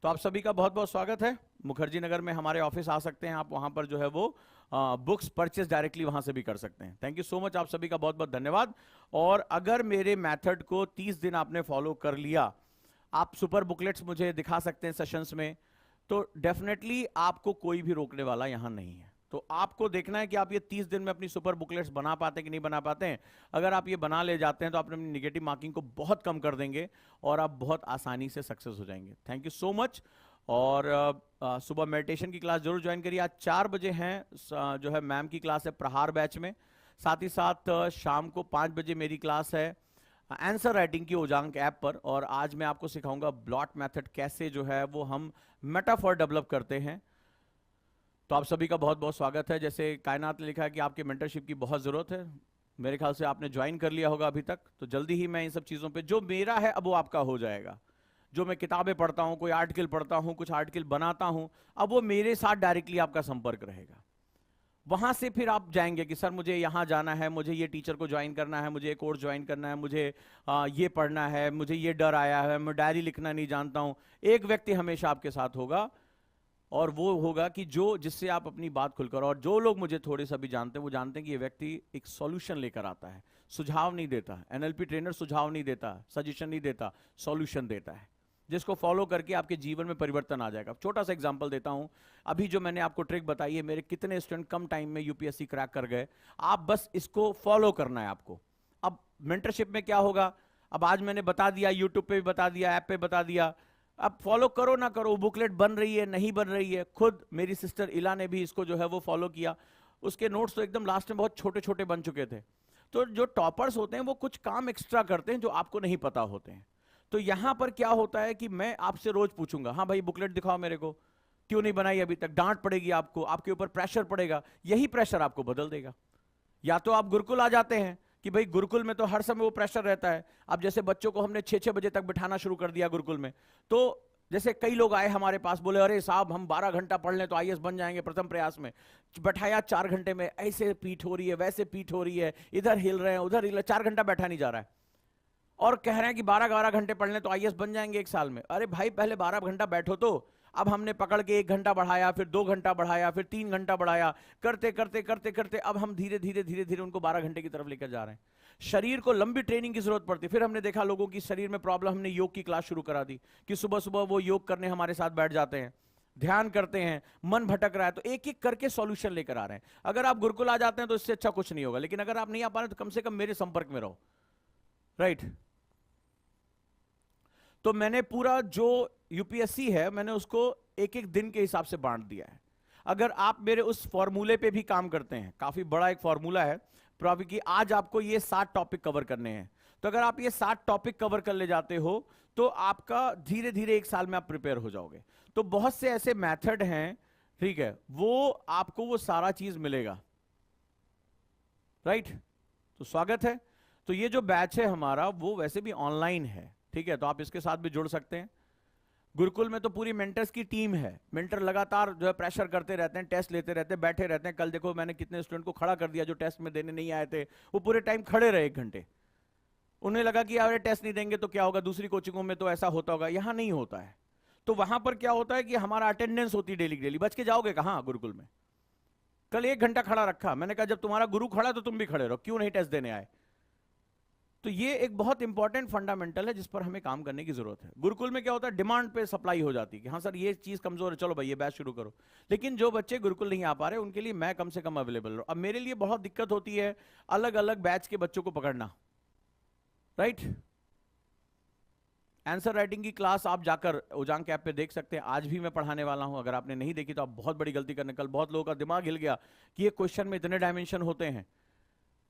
तो आप सभी का बहुत बहुत स्वागत है। मुखर्जी नगर में हमारे ऑफिस आ सकते हैं आप, वहां पर जो है वो बुक्स परचेज डायरेक्टली वहां से भी कर सकते हैं। थैंक यू सो मच, आप सभी का बहुत बहुत धन्यवाद। और अगर मेरे मेथड को 30 दिन आपने फॉलो कर लिया, आप सुपर बुकलेट्स मुझे दिखा सकते हैं सेशंस में, तो डेफिनेटली आपको कोई भी रोकने वाला यहां नहीं है। तो आपको देखना है कि आप ये 30 दिन में अपनी सुपर बुकलेट्स बना पाते हैं कि नहीं बना पाते हैं। अगर आप ये बना ले जाते हैं तो आप अपनी निगेटिव मार्किंग को बहुत कम कर देंगे और आप बहुत आसानी से सक्सेस हो जाएंगे। Thank you so much. और सुबह मेडिटेशन की क्लास जरूर ज्वाइन करिए। आज 4 बजे हैं जो है मैम की क्लास है प्रहार बैच में। साथ ही साथ शाम को 5 बजे मेरी क्लास है आंसर राइटिंग की ओजांक ऐप पर, और आज मैं आपको सिखाऊंगा ब्लॉट मेथड कैसे जो है वो हम मेटाफॉर डेवलप करते हैं। तो आप सभी का बहुत बहुत स्वागत है। जैसे कायनात ने लिखा है कि आपके मेंटरशिप की बहुत जरूरत है, मेरे ख्याल से आपने ज्वाइन कर लिया होगा अभी तक। तो जल्दी ही मैं इन सब चीजों पे, जो मेरा है अब वो आपका हो जाएगा। जो मैं किताबें पढ़ता हूं, कोई आर्टिकल पढ़ता हूं, कुछ आर्टिकल बनाता हूं, अब वो मेरे साथ डायरेक्टली आपका संपर्क रहेगा। वहां से फिर आप जाएंगे कि सर मुझे यहां जाना है, मुझे ये टीचर को ज्वाइन करना है, मुझे ये कोर्स ज्वाइन करना है, मुझे ये पढ़ना है, मुझे ये डर आया है, मैं डायरी लिखना नहीं जानता हूं। एक व्यक्ति हमेशा आपके साथ होगा, और वो होगा कि जो जिससे आप अपनी बात खुलकर, और जो लोग मुझे थोड़े सा भी जानते हैं वो जानते हैं कि ये व्यक्ति एक सॉल्यूशन लेकर आता है, सुझाव नहीं देता। एनएलपी ट्रेनर सुझाव नहीं देता, सजेशन नहीं देता, सॉल्यूशन देता है, जिसको फॉलो करके आपके जीवन में परिवर्तन आ जाएगा। छोटा सा एग्जांपल देता हूं। अभी जो मैंने आपको ट्रिक बताई है, मेरे कितने स्टूडेंट कम टाइम में यूपीएससी क्रैक कर गए। आप बस इसको फॉलो करना है आपको। अब मेंटरशिप में क्या होगा, अब आज मैंने बता दिया, यूट्यूब पे भी बता दिया, ऐप पे बता दिया, अब फॉलो करो ना करो, बुकलेट बन रही है नहीं बन रही है। खुद मेरी सिस्टर इला ने भी इसको जो है वो फॉलो किया, उसके नोट्स तो एकदम लास्ट में बहुत छोटे छोटे बन चुके थे। तो जो टॉपर्स होते हैं वो कुछ काम एक्स्ट्रा करते हैं जो आपको नहीं पता होते हैं। तो यहां पर क्या होता है कि मैं आपसे रोज पूछूंगा, हाँ भाई बुकलेट दिखाओ मेरे को, क्यों नहीं बनाई अभी तक, डांट पड़ेगी आपको, आपके ऊपर प्रेशर पड़ेगा। यही प्रेशर आपको बदल देगा। या तो आप गुरुकुल आ जाते हैं कि भाई गुरुकुल में तो हर समय वो प्रेशर रहता है। अब जैसे बच्चों को हमने 6-6 बजे तक बिठाना शुरू कर दिया गुरुकुल में, तो जैसे कई लोग आए हमारे पास, बोले अरे साहब हम 12 घंटा पढ़ लें तो आईएएस बन जाएंगे प्रथम प्रयास में। बैठाया 4 घंटे में, ऐसे पीठ हो रही है, वैसे पीठ हो रही है, इधर हिल रहे हैं उधर हिल रहे, 4 घंटा बैठा नहीं जा रहा है, और कह रहे हैं कि 12-12 घंटे पढ़ लें तो आईएएस बन जाएंगे 1 साल में। अरे भाई पहले 12 घंटा बैठो तो। अब हमने पकड़ के 1 घंटा बढ़ाया, फिर 2 घंटा बढ़ाया, फिर 3 घंटा बढ़ाया, करते करते करते करते अब हम धीरे धीरे धीरे धीरे उनको 12 घंटे की तरफ लेकर जा रहे हैं। शरीर को लंबी ट्रेनिंग की जरूरत पड़ती है। फिर हमने देखा लोगों की शरीर में प्रॉब्लम, हमने योग की क्लास शुरू करा दी कि सुबह सुबह वो योग करने हमारे साथ बैठ जाते हैं, ध्यान करते हैं, मन भटक रहा है, तो एक एक करके सॉल्यूशन लेकर आ रहे हैं। अगर आप गुरुकुल आ जाते हैं तो इससे अच्छा कुछ नहीं होगा, लेकिन अगर आप नहीं आ पा रहे तो कम से कम मेरे संपर्क में रहो। राइट। तो मैंने पूरा जो यूपीएससी है मैंने उसको एक एक दिन के हिसाब से बांट दिया है। अगर आप मेरे उस फॉर्मूले पे भी काम करते हैं, काफी बड़ा एक फॉर्मूला है, प्रॉब्लम कि आज आपको ये 7 टॉपिक कवर करने हैं, तो अगर आप ये 7 टॉपिक कवर कर ले जाते हो तो आपका धीरे धीरे 1 साल में आप प्रिपेयर हो जाओगे। तो बहुत से ऐसे मेथड हैं, ठीक है, वो आपको वो सारा चीज मिलेगा। राइट। तो स्वागत है। तो ये जो बैच है हमारा वो वैसे भी ऑनलाइन है, ठीक है, तो आप इसके साथ भी जुड़ सकते हैं। गुरुकुल में तो पूरी मेंटर्स की टीम है, मेंटर लगातार जो है प्रेशर करते रहते हैं, टेस्ट लेते रहते हैं, बैठे रहते हैं। कल देखो मैंने कितने स्टूडेंट को खड़ा कर दिया जो टेस्ट में देने नहीं आए थे, वो पूरे टाइम खड़े रहे 1 घंटे। उन्हें लगा कि यार टेस्ट नहीं देंगे तो क्या होगा, दूसरी कोचिंगों में तो ऐसा होता होगा, यहां नहीं होता है। तो वहां पर क्या होता है कि हमारा अटेंडेंस होती है डेली डेली। बच के जाओगे कहां गुरुकुल में। कल 1 घंटा खड़ा रखा, मैंने कहा जब तुम्हारा गुरु खड़ा तो तुम भी खड़े रहो, क्यों नहीं टेस्ट देने आए। तो ये एक बहुत इंपॉर्टेंट फंडामेंटल है जिस पर हमें काम करने की जरूरत है। गुरुकुल में क्या होता है, डिमांड पे सप्लाई हो जाती है कि हाँ सर ये चीज कमजोर है, चलो भाई ये बैच शुरू करो। लेकिन जो बच्चे गुरुकुल नहीं आ पा रहे उनके लिए मैं कम से कम अवेलेबल हूं। अब मेरे लिए बहुत दिक्कत होती है अलग अलग बैच के बच्चों को पकड़ना। राइट। आंसर राइटिंग की क्लास आप जाकर ओजांग ऐप पे देख सकते हैं, आज भी मैं पढ़ाने वाला हूं। अगर आपने नहीं देखी तो आप बहुत बड़ी गलती करने, कल बहुत लोगों का दिमाग हिल गया कि ये क्वेश्चन में इतने डायमेंशन होते हैं।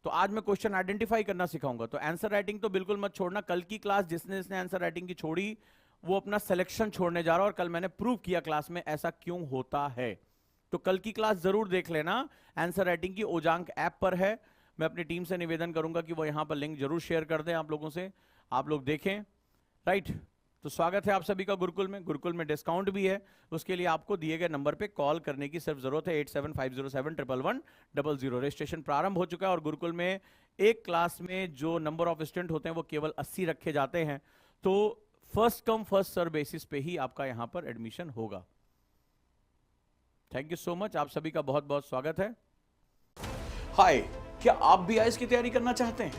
तो आज मैं क्वेश्चन आइडेंटिफाई करना सिखाऊंगा। तो आंसर राइटिंग तो बिल्कुल मत छोड़ना। कल की क्लास जिसने जिसने आंसर राइटिंग की छोड़ी वो अपना सिलेक्शन छोड़ने जा रहा है, और कल मैंने प्रूव किया क्लास में ऐसा क्यों होता है। तो कल की क्लास जरूर देख लेना। आंसर राइटिंग की ओजांग ऐप पर है। मैं अपनी टीम से निवेदन करूंगा कि वो यहां पर लिंक जरूर शेयर कर दें आप लोगों से, आप लोग देखें। राइट, तो स्वागत है आप सभी का गुरुकुल में। गुरुकुल में डिस्काउंट भी है, उसके लिए आपको दिए गए नंबर पे कॉल करने की सिर्फ जरूरत है, 8750711100। रजिस्ट्रेशन प्रारंभ हो चुका है, और गुरुकुल में एक क्लास में जो नंबर ऑफ स्टूडेंट होते हैं वो केवल 80 रखे जाते हैं। तो first come first serve basis पे ही आपका यहां पर एडमिशन होगा। थैंक यू सो मच, आप सभी का बहुत बहुत स्वागत है। हाय, क्या आप बीआईएस की तैयारी करना चाहते हैं?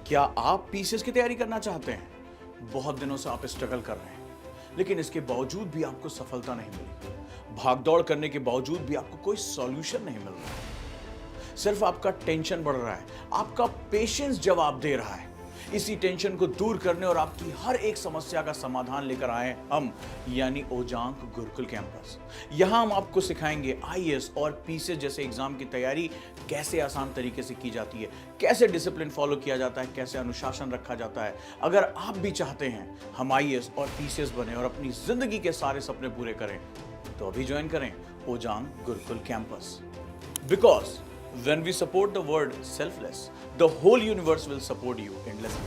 क्या आप पीसीएस की तैयारी करना चाहते हैं? बहुत दिनों से आप स्ट्रगल कर रहे हैं, लेकिन इसके बावजूद भी आपको सफलता नहीं मिली। भागदौड़ करने के बावजूद भी आपको कोई सॉल्यूशन नहीं मिल रहा। सिर्फ आपका टेंशन बढ़ रहा है, आपका पेशेंस जवाब दे रहा है। इसी टेंशन को दूर करने और आपकी हर एक समस्या का समाधान लेकर आए हम, यानी ओजांग गुरुकुल कैंपस। यहां हम आपको सिखाएंगे आईएएस और पीसीएस जैसे एग्जाम की तैयारी कैसे आसान तरीके से की जाती है, कैसे डिसिप्लिन फॉलो किया जाता है, कैसे अनुशासन रखा जाता है। अगर आप भी चाहते हैं हम आईएएस और पीसीएस बने और अपनी जिंदगी के सारे सपने पूरे करें, तो अभी ज्वाइन करें Ojaank Gurukul campus. Because when we support the word selfless, the whole universe will support you endlessly.